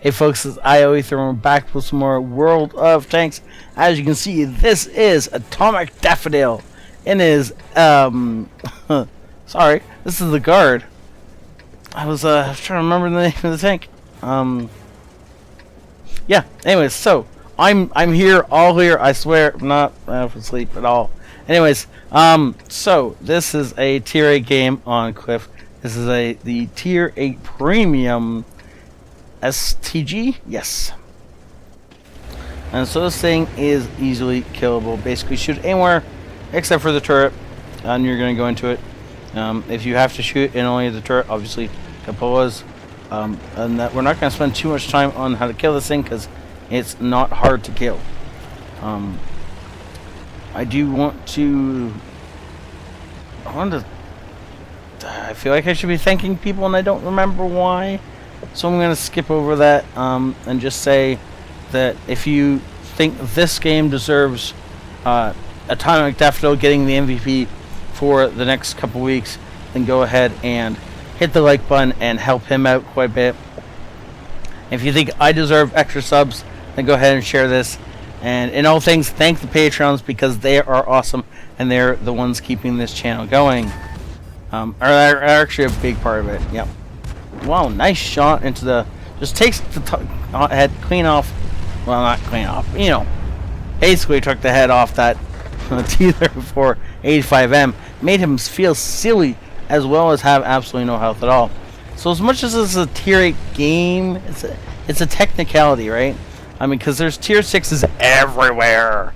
Hey folks, it's ioEther and we're back with some more World of Tanks. As you can see, this is Atomic Daffodil. It is, sorry, this is the guard. I was trying to remember the name of the tank. Yeah, anyways, so, I'm here, all here, I swear, I'm not asleep at all. Anyways, so, this is a Tier 8 game on Cliff. This is the Tier 8 Premium STG, yes. And so this thing is easily killable. Basically, shoot anywhere except for the turret, and you're going to go into it. If you have to shoot in only the turret, obviously, Capolas. And that we're not going to spend too much time on how to kill this thing because it's not hard to kill. I do want to. I feel like I should be thanking people, and I don't remember why. So I'm going to skip over that and just say that if you think this game deserves Atomic Daffodil getting the MVP for the next couple weeks, then go ahead and hit the like button and help him out quite a bit. If you think I deserve extra subs, then go ahead and share this. And in all things, thank the Patreons because they are awesome and they're the ones keeping this channel going. Are actually a big part of it. Yep. Wow, nice shot into the. Just takes the head clean off. Well, not clean off. You know, basically took the head off that teether for 85M. Made him feel silly as well as have absolutely no health at all. So as much as this is a Tier 8 game, it's a technicality, right? I mean, because there's Tier 6s everywhere,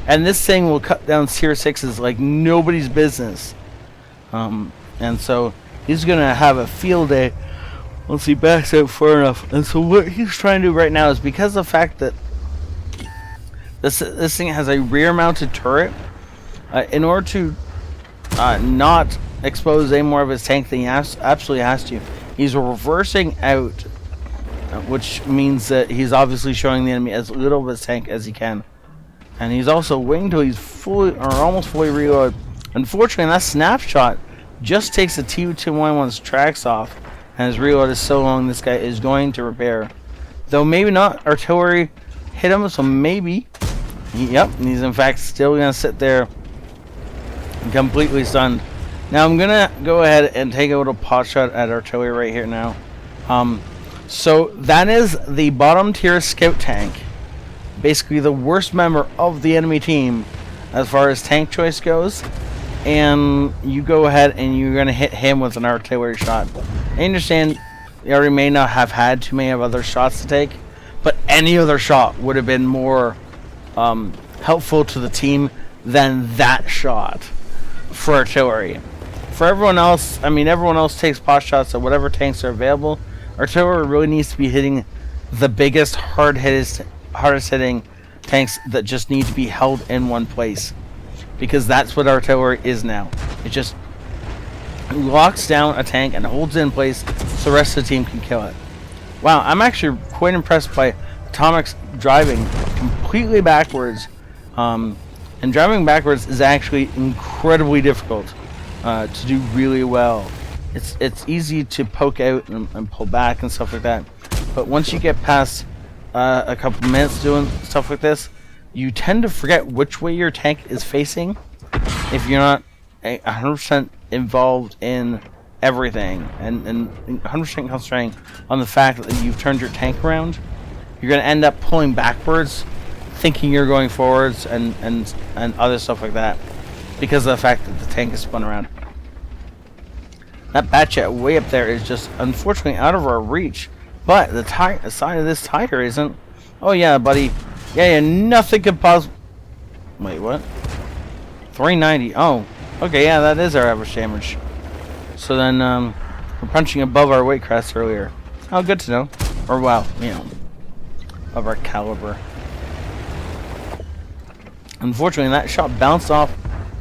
and this thing will cut down Tier 6s like nobody's business. And so he's gonna have a field day once he backs out far enough. And so what he's trying to do right now is, because of the fact that this thing has a rear-mounted turret, in order to not expose any more of his tank than he absolutely has to, he's reversing out, which means that he's obviously showing the enemy as little of his tank as he can. And he's also waiting until he's fully or almost fully reloaded. Unfortunately, that snapshot just takes the T-211's tracks off, and his reload is so long this guy is going to repair. Though maybe not, artillery hit him, so maybe. Yep, and he's in fact still going to sit there completely stunned. Now I'm going to go ahead and take a little pot shot at artillery right here now. So that is the bottom tier scout tank. Basically the worst member of the enemy team as far as tank choice goes. And you go ahead and you're going to hit him with an artillery shot. I understand you already may not have had too many other shots to take, but any other shot would have been more helpful to the team than that shot for artillery. For everyone else, I mean, everyone else takes pot shots at whatever tanks are available. Artillery really needs to be hitting the biggest, hardest hitting tanks that just need to be held in one place. Because that's what artillery is now. It just locks down a tank and holds it in place so the rest of the team can kill it. Wow, I'm actually quite impressed by Atomic's driving completely backwards. And driving backwards is actually incredibly difficult to do really well. It's easy to poke out and pull back and stuff like that. But once you get past a couple minutes doing stuff like this, you tend to forget which way your tank is facing if you're not 100% involved in everything and 100% concentrating on the fact that you've turned your tank around. You're going to end up pulling backwards, thinking you're going forwards and other stuff like that because of the fact that the tank is spun around. That Batchet way up there is just unfortunately out of our reach, but the side of this tiger isn't. Oh yeah, buddy. Yeah, nothing could possibly. Wait, what? 390. Oh, okay, yeah, that is our average damage. So then, we're punching above our weight class earlier. Oh, good to know. Or, well, you know, of our caliber. Unfortunately, that shot bounced off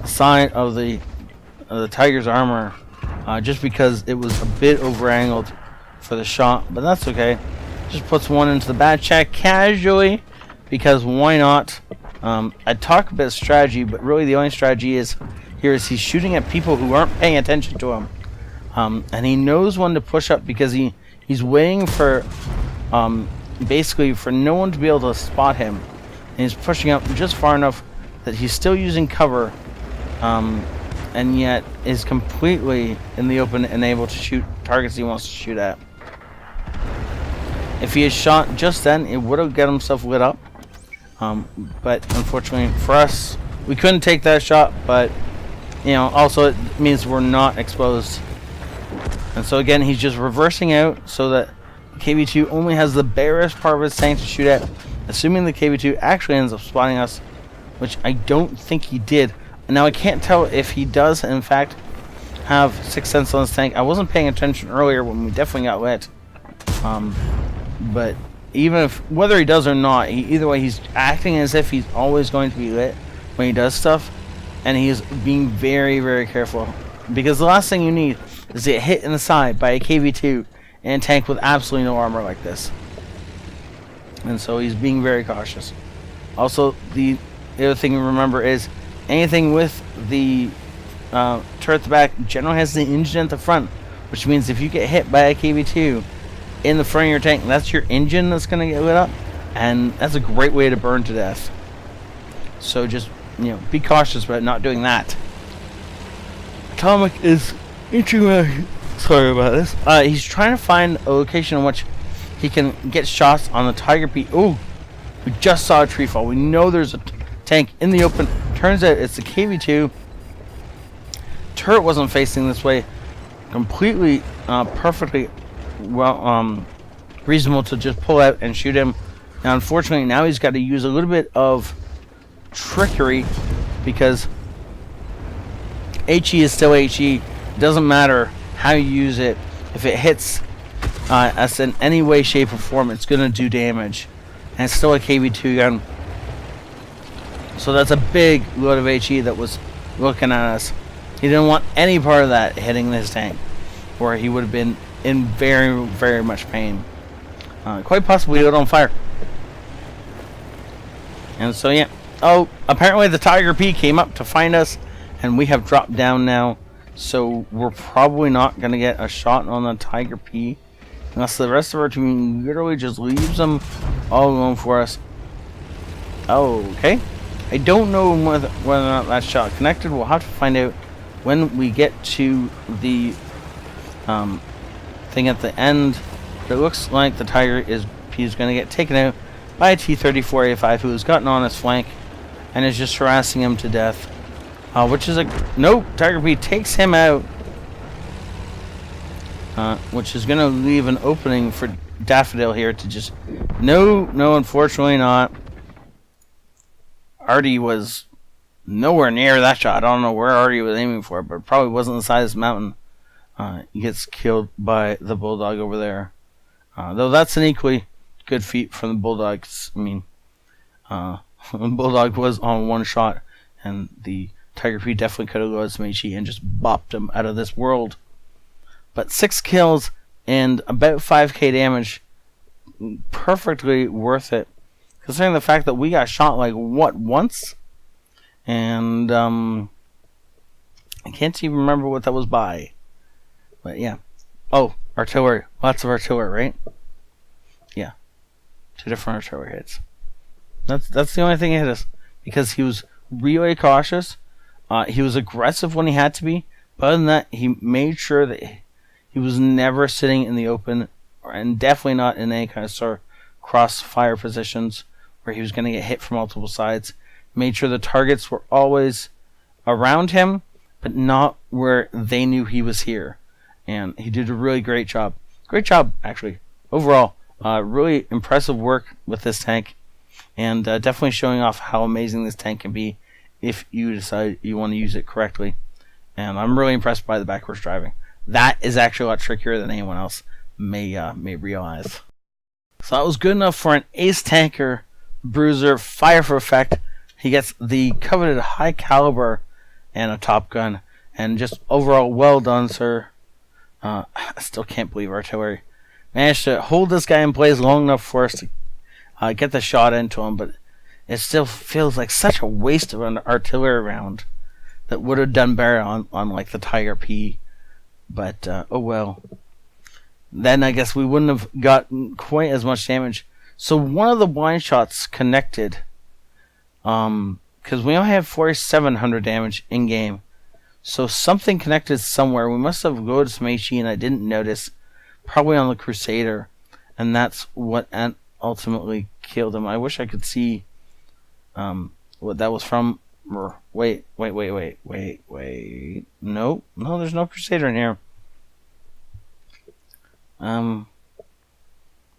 the side of the tiger's armor, just because it was a bit over-angled for the shot, but that's okay. Just puts one into the bad check casually. Because why not? I talk about strategy, but really the only strategy is he's shooting at people who aren't paying attention to him. And he knows when to push up because he's waiting for basically for no one to be able to spot him. And he's pushing up just far enough that he's still using cover, and yet is completely in the open and able to shoot targets he wants to shoot at. If he had shot just then, it would have got himself lit up. But unfortunately for us, we couldn't take that shot, but you know, also it means we're not exposed. And so again, he's just reversing out so that KV2 only has the barest part of his tank to shoot at, assuming the KV2 actually ends up spotting us, which I don't think he did. And now I can't tell if he does in fact have Sixth Sense on his tank. I wasn't paying attention earlier when we definitely got lit. But even if, whether he does or not, either way, he's acting as if he's always going to be lit when he does stuff, and he's being very, very careful, because the last thing you need is to get hit in the side by a KV2 and a tank with absolutely no armor like this. And so he's being very cautious. Also, the other thing to remember is anything with the turret at the back generally has the engine at the front, which means if you get hit by a KV2 in the front of your tank, that's your engine that's going to get lit up, and that's a great way to burn to death. So just, you know, be cautious about not doing that. Atomic is sorry about this. He's trying to find a location in which he can get shots on the Tiger P. Oh, we just saw a tree fall. We know there's a tank in the open. Turns out it's the KV2. Turret wasn't facing this way. Completely, perfectly well, reasonable to just pull out and shoot him. Now, unfortunately, now he's got to use a little bit of trickery, because HE is still HE. It doesn't matter how you use it. If it hits us in any way, shape, or form, it's going to do damage. And it's still a KV2 gun. So that's a big load of HE that was looking at us. He didn't want any part of that hitting this tank, or he would have been in very, very much pain. Quite possibly lit on fire. And so, yeah. Oh, apparently the Tiger P came up to find us, and we have dropped down now. So we're probably not going to get a shot on the Tiger P, unless the rest of our team literally just leaves them all alone for us. Oh, okay. I don't know whether or not that shot connected. We'll have to find out when we get to the thing at the end. But it looks like the Tiger P is going to get taken out by a T-34A5 who has gotten on his flank and is just harassing him to death. Which is nope, Tiger P takes him out. Which is going to leave an opening for Daffodil here to just... No, unfortunately not. Artie was nowhere near that shot. I don't know where Artie was aiming for, but it probably wasn't the side of this mountain. He gets killed by the Bulldog over there. Though that's an equally good feat from the Bulldog. I mean, the Bulldog was on one shot, and the Tiger P definitely could have loaded some HE and just bopped him out of this world. But 6 kills and about 5k damage, perfectly worth it, considering the fact that we got shot like what, once? And I can't even remember what that was by. But yeah. Oh, artillery. Lots of artillery, right? Yeah. 2 different artillery hits. That's the only thing he hit us, because he was really cautious. He was aggressive when he had to be, but other than that, he made sure that he was never sitting in the open, and definitely not in any kind of cross-fire positions where he was going to get hit from multiple sides. Made sure the targets were always around him, but not where they knew he was here. And he did a really great job. Great job, actually. Overall, really impressive work with this tank, and definitely showing off how amazing this tank can be if you decide you want to use it correctly. And I'm really impressed by the backwards driving. That is actually a lot trickier than anyone else may realize. So that was good enough for an ace tanker bruiser. Fire for effect. He gets the coveted high caliber and a top gun. And just overall, well done, sir. I still can't believe artillery managed to hold this guy in place long enough for us to get the shot into him, but it still feels like such a waste of an artillery round that would have done better on like the Tiger P. But oh well. Then I guess we wouldn't have gotten quite as much damage. So one of the blind shots connected, because we only have 4,700 damage in game. So something connected somewhere. We must have go to some HE and I didn't notice. Probably on the Crusader, and that's what ultimately killed him. I wish I could see what that was from. Wait. No, there's no Crusader in here.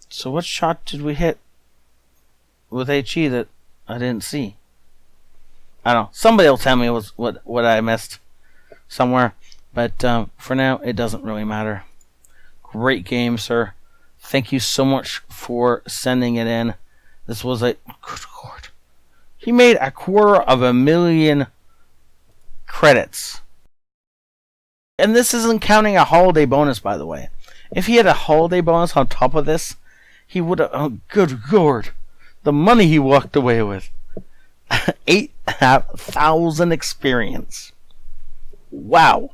So what shot did we hit with HE that I didn't see? I don't know. Somebody will tell me what I missed somewhere. But for now, it doesn't really matter. Great game, sir. Thank you so much for sending it in. This was a good lord. He made 250,000 credits. And this isn't counting a holiday bonus, by the way. If he had a holiday bonus on top of this, he would have... Oh, good lord. The money he walked away with. 8,000 experience. Wow.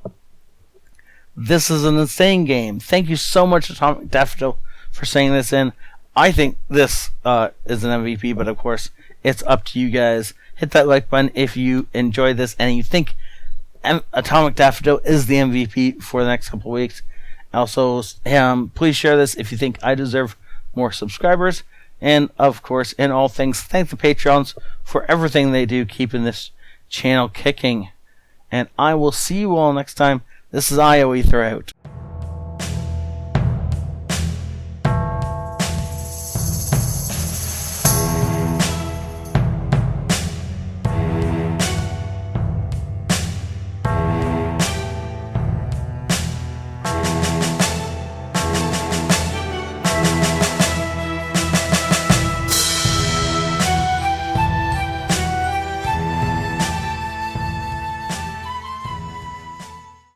This is an insane game. Thank you so much, Atomic Daffodil, for saying this in. I think this is an MVP, but of course, it's up to you guys. Hit that like button if you enjoyed this and you think Atomic Daffodil is the MVP for the next couple weeks. Also, please share this if you think I deserve more subscribers. And of course, in all things, thank the Patreons for everything they do, keeping this channel kicking. And I will see you all next time. This is ioEther out.